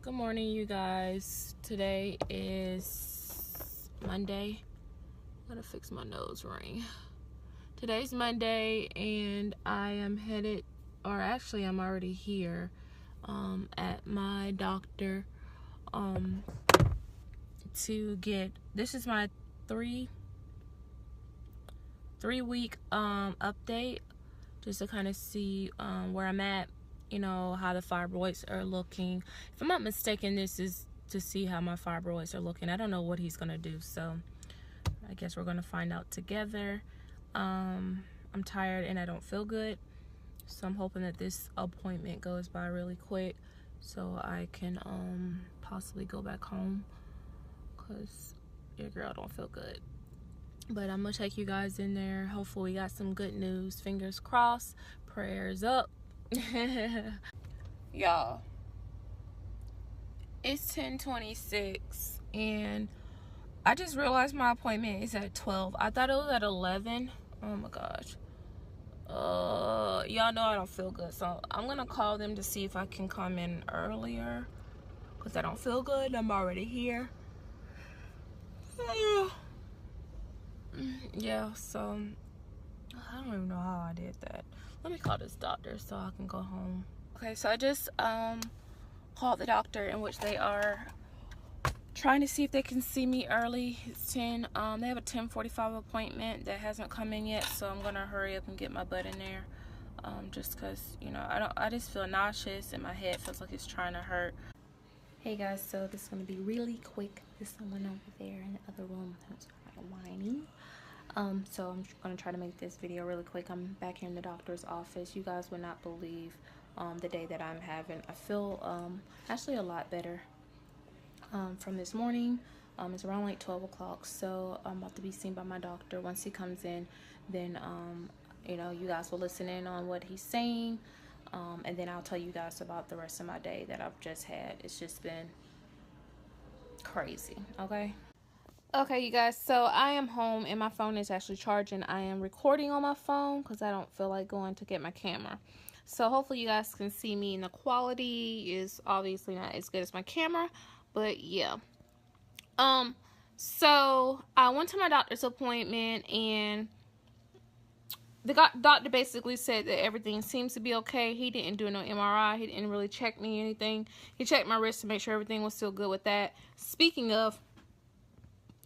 Good morning, you guys. Today is Monday. I gotta fix my nose ring. Today's Monday, and I am headed, or actually I'm already here at my doctor to get, this is my three week update, just to kind of see where I'm at, you know, how the fibroids are looking. If I'm not mistaken, this is to see how my fibroids are looking. I don't know what he's gonna do, so I guess we're gonna find out together. I'm tired and I don't feel good, so I'm hoping that this appointment goes by really quick so I can possibly go back home, because your girl don't feel good. But I'm gonna take you guys in there. Hopefully we got some good news. Fingers crossed, prayers up. Y'all, it's 10:26 and I just realized my appointment is at 12. I thought it was at 11. Oh my gosh. Y'all know I don't feel good, so I'm gonna call them to see if I can come in earlier, because I don't feel good. I'm already here. Yeah, so I don't even know how I did that. Let me call this doctor so I can go home. Okay, so I just called the doctor, in which they are trying to see if they can see me early. It's 10. They have a 10:45 appointment that hasn't come in yet, so I'm gonna hurry up and get my butt in there. Just because, you know, I just feel nauseous and my head feels like it's trying to hurt. Hey guys, so this is gonna be really quick. There's someone over there in the other room that's whining. So I'm gonna try to make this video really quick. I'm back here in the doctor's office. You guys would not believe the day that I'm having. I feel actually a lot better from this morning. It's around like 12 o'clock, so I'm about to be seen by my doctor. Once he comes in, then you know, you guys will listen in on what he's saying, and then I'll tell you guys about the rest of my day that I've just had. It's just been crazy. Okay, you guys, so I am home and my phone is actually charging. I am recording on my phone because I don't feel like going to get my camera. So hopefully you guys can see me, and the quality is obviously not as good as my camera, but yeah. So I went to my doctor's appointment, and the doctor basically said that everything seems to be okay. He didn't do no MRI. He didn't really check me anything. He checked my wrist to make sure everything was still good with that. Speaking of,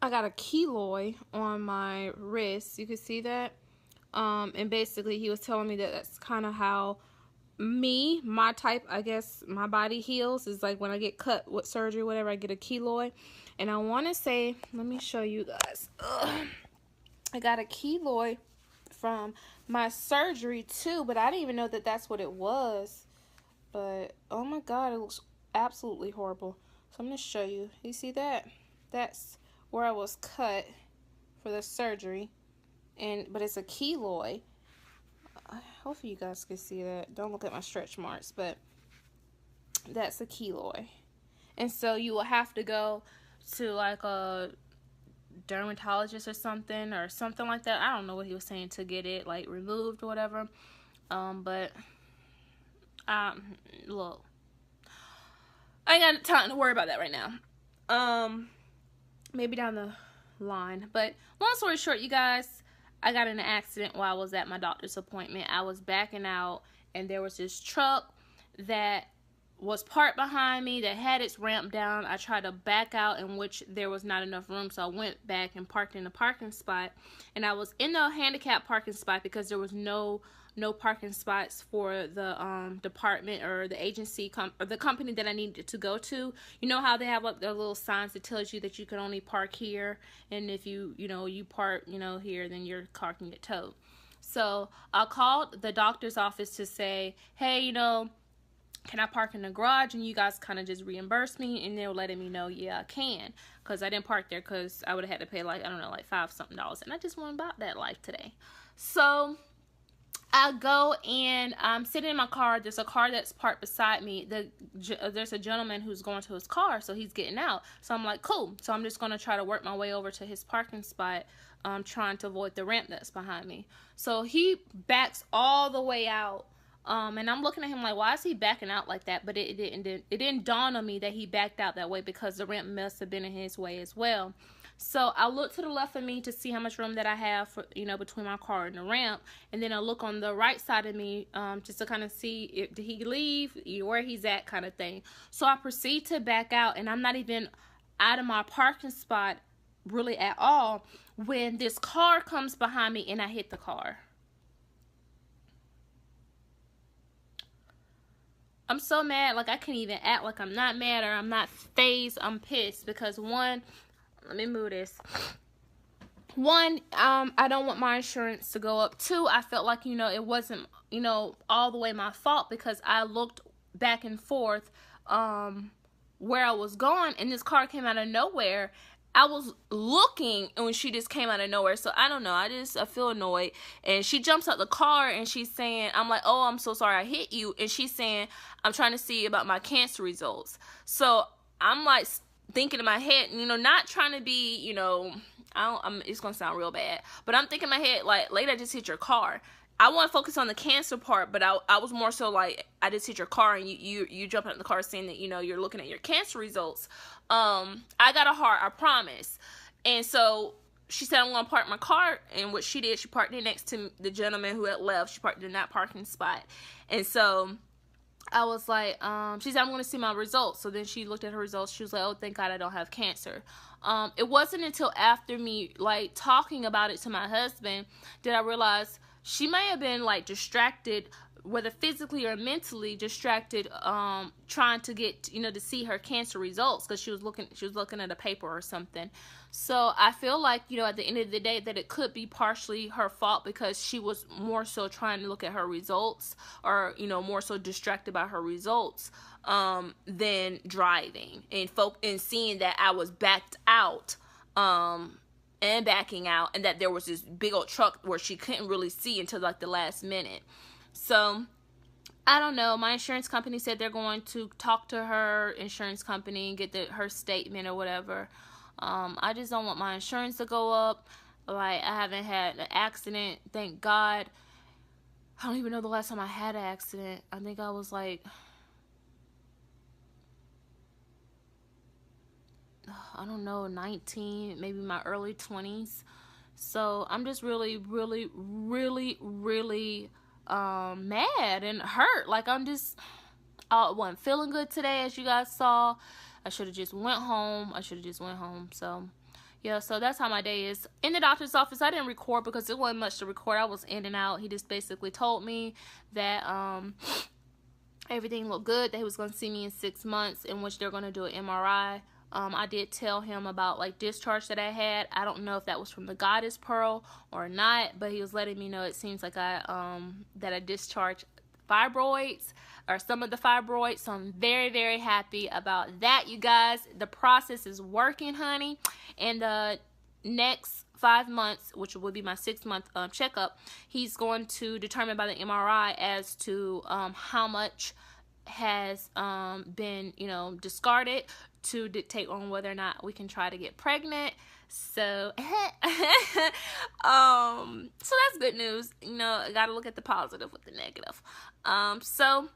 I got a keloid on my wrist. You can see that. And basically he was telling me that that's kind of how my type, I guess, my body heals, is like when I get cut with surgery, whatever, I get a keloid. And I want to say, let me show you guys. I got a keloid from my surgery too, but I didn't even know that that's what it was. But oh my god, it looks absolutely horrible. So I'm going to show you. You see that? That's where I was cut for the surgery, but it's a keloid. Hopefully you guys can see that. Don't look at my stretch marks, but that's a keloid. And so you will have to go to like a dermatologist or something like that. I don't know what he was saying, to get it like removed or whatever. But look, I ain't got time to worry about that right now. Maybe down the line. But long story short, you guys, I got in an accident while I was at my doctor's appointment. I was backing out, and there was this truck that was parked behind me that had its ramp down. I tried to back out, in which there was not enough room, so I went back and parked in the parking spot. And I was in the handicapped parking spot because there was no parking spots for the department or the agency or the company that I needed to go to. You know how they have like the little signs that tells you that you can only park here, and if you park here, then your car can get towed. So I called the doctor's office to say, hey, can I park in the garage, and you guys kind of just reimburse me? And they were letting me know, yeah, I can, because I didn't park there, because I would have had to pay like, I don't know, like $5 something, and I just want about that life today. So I go and I'm sitting in my car. There's a car that's parked beside me. There's a gentleman who's going to his car, so he's getting out. So I'm like, cool. So I'm just going to try to work my way over to his parking spot, trying to avoid the ramp that's behind me. So he backs all the way out And I'm looking at him like, why is he backing out like that? But it didn't dawn on me that he backed out that way because the ramp must have been in his way as well. So I look to the left of me to see how much room that I have for, between my car and the ramp. And then I look on the right side of me just to kind of see if did he leave, where he's at kind of thing. So I proceed to back out, and I'm not even out of my parking spot really at all when this car comes behind me and I hit the car. I'm so mad, like I can't even act like I'm not mad or I'm not phased. I'm pissed because one, let me move this. One, I don't want my insurance to go up. Two, I felt like, it wasn't, all the way my fault because I looked back and forth where I was going, and this car came out of nowhere. I was looking, and when she just came out of nowhere. So I don't know. I feel annoyed. And she jumps out the car, and she's saying, I'm like, oh, I'm so sorry I hit you. And she's saying, I'm trying to see about my cancer results. So I'm like thinking in my head, not trying to be, it's going to sound real bad. But I'm thinking in my head, like, lady, I just hit your car. I want to focus on the cancer part, but I was more so like, I just hit your car, and you jump out in the car saying that, you're looking at your cancer results. I got a heart, I promise. And so she said, I'm going to park my car. And what she did, she parked it next to the gentleman who had left. She parked it in that parking spot. And so I was like, she said, I'm going to see my results. So then she looked at her results. She was like, oh, thank God I don't have cancer. It wasn't until after me, like, talking about it to my husband that I realized she may have been, like, distracted, whether physically or mentally distracted, trying to get, to see her cancer results because she was looking at a paper or something. So I feel like, at the end of the day that it could be partially her fault because she was more so trying to look at her results or, more so distracted by her results, than driving and seeing that I was backed out, and backing out, and that there was this big old truck where she couldn't really see until like the last minute. So I don't know. My insurance company said they're going to talk to her insurance company and get her statement or whatever. I just don't want my insurance to go up. Like, I haven't had an accident, thank God. I don't even know the last time I had an accident. I think I was like, I don't know, 19, maybe my early 20s. So I'm just really, really, really, really mad and hurt. Like, I wasn't feeling good today, as you guys saw. I should have just went home. So yeah, so that's how my day is. In the doctor's office, I didn't record because there wasn't much to record. I was in and out. He just basically told me that everything looked good, that he was going to see me in 6 months, in which they're going to do an MRI. I did tell him about, like, discharge that I had. I don't know if that was from the goddess pearl or not, but he was letting me know it seems like that I discharged fibroids, or some of the fibroids. So I'm very, very happy about that, you guys. The process is working, honey. And the next 5 months, which will be my 6-month checkup, he's going to determine by the MRI as to how much has been, discarded, to dictate on whether or not we can try to get pregnant. So so that's good news. I gotta look at the positive with the negative. So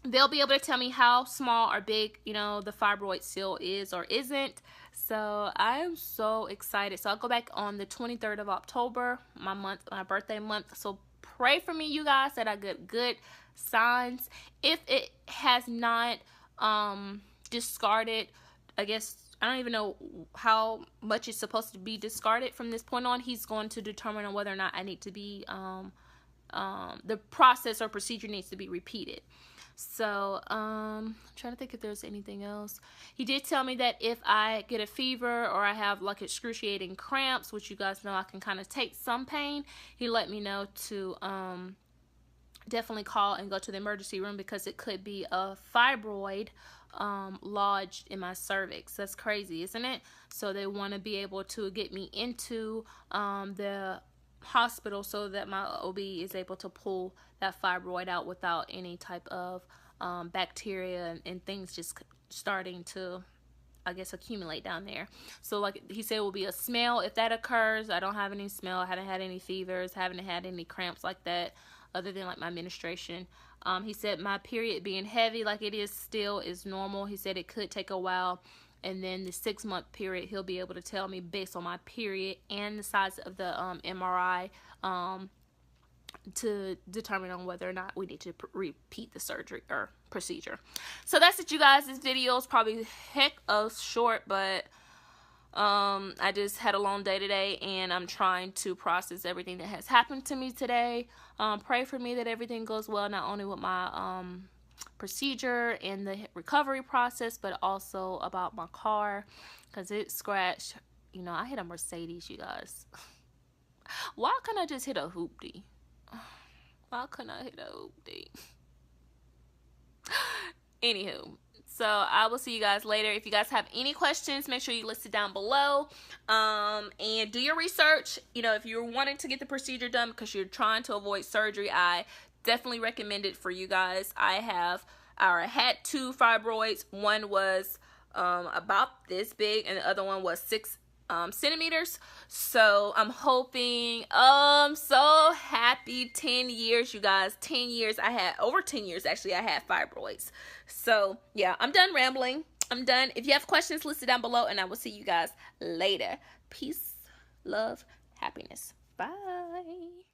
they'll be able to tell me how small or big, the fibroid still is or isn't. So I am so excited. So I'll go back on the 23rd of October, my birthday month. So pray for me, you guys, that I get good signs. If it has not discarded, I guess, I don't even know how much is supposed to be discarded from this point on. He's going to determine on whether or not I need to be, the process or procedure needs to be repeated. So, I'm trying to think if there's anything else. He did tell me that if I get a fever or I have, like, excruciating cramps, which you guys know I can kind of take some pain, he let me know to, definitely call and go to the emergency room because it could be a fibroid lodged in my cervix. That's crazy, isn't it? So they want to be able to get me into the hospital so that my OB is able to pull that fibroid out without any type of bacteria and things just starting to, I guess, accumulate down there. So, like he said, it will be a smell if that occurs. I don't have any smell. I haven't had any fevers. Haven't had any cramps like that. other than like my menstruation. He said my period being heavy like it is still is normal. He said it could take a while, and then the 6-month period he'll be able to tell me based on my period and the size of the MRI to determine on whether or not we need to repeat the surgery or procedure. So that's it, you guys. This video is probably heck of short, but I just had a long day today, and I'm trying to process everything that has happened to me today. Pray for me that everything goes well, not only with my procedure and the recovery process, but also about my car, because it scratched. You know, I hit a Mercedes, you guys. Why couldn't I just hit a hoopty? Why couldn't I hit a hoopty? Anywho, so I will see you guys later. If you guys have any questions, make sure you list it down below, and do your research. You know, if you're wanting to get the procedure done because you're trying to avoid surgery, I definitely recommend it for you guys. I had 2 fibroids. One was about this big, and the other one was 6 centimeters. So I'm hoping, I'm so happy. 10 years, you guys. 10 years. I had over 10 years actually. I had fibroids. So yeah, I'm done rambling. I'm done. If you have questions, list it down below, and I will see you guys later. Peace, love, happiness. Bye.